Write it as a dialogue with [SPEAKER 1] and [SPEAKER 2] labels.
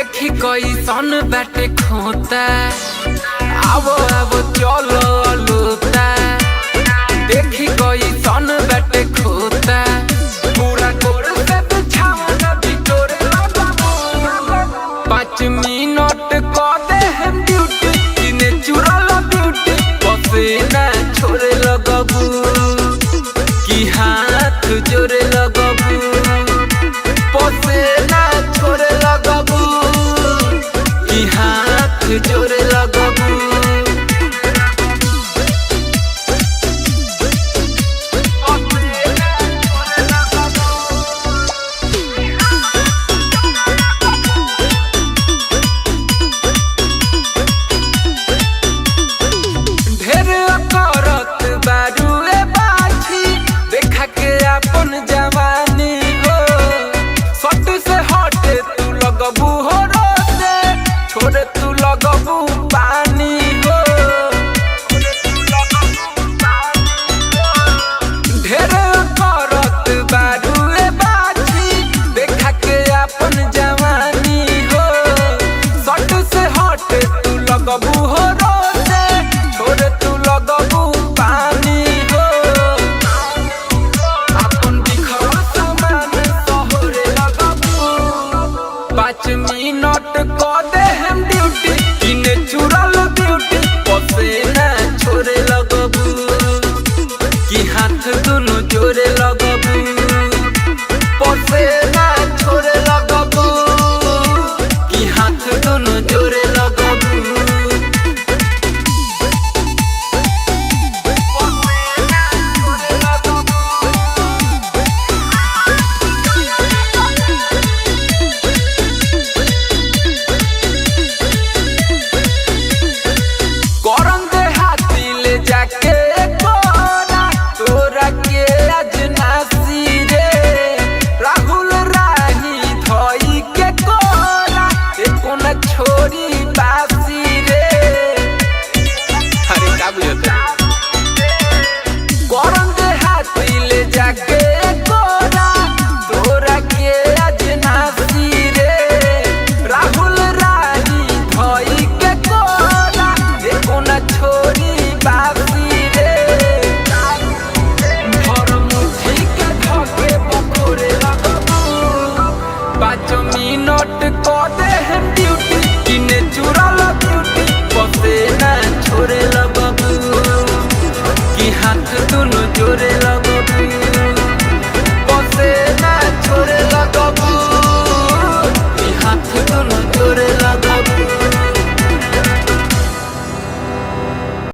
[SPEAKER 1] देखी कैसन बाटे खोता आवो आवो चलो लूता। देखी कैसन बाटे खोता पूरा गोर से बिछावना बिटोरे लगाबू। 5 मिनट क दे हम ड्यूटी किने चुरल ब्यूटी पसीना छोड़े लगाबू कि हाथ जोड़े लगाबू पसीना छोड़े लगाबू कि हाथ जोड़े लगाबू। ढेर करत बारू ए बाछी देखा के अपन जवानी हो। सट से हटे तू लगबू हो रोते छोड़े तू लगबू पानी हो। ढेर करत बारू ए बाछी देखा के अपन जवानी हो। सट से हटे तू लगबू हो रोते छोड़े तू लगबू पानी हो। अपन दिखवा सामान तोहरे लगबू 5 मिनट क दे हम ड्यूटी किने चुरल ब्यूटी पसीना छोड़े लगबू कि हाथ दुनु जोड़े लगबू पसीना छोड़े लगबू कि हाथ दुनु जोड़े लगबू। करम दे हाथी ले जाके कोरा तोरा के अजनासी रे। राहुल राही धोई के कोरा एको न छोड़ी बासी रे। अरे का बुझता करम दे हाथी ले जाके कोरा तोरा के अजनासी रे। राहुल राही धोई के कोरा एको न छोड़ी बासी रे। भर मुट्ठी के धके बखोरे लगबू 5 मिनट क दे हम ड्यूटी किने चुरल ब्यूटी पसीना छोड़े लगबू कि हाथ दुनु जोड़े लगबू।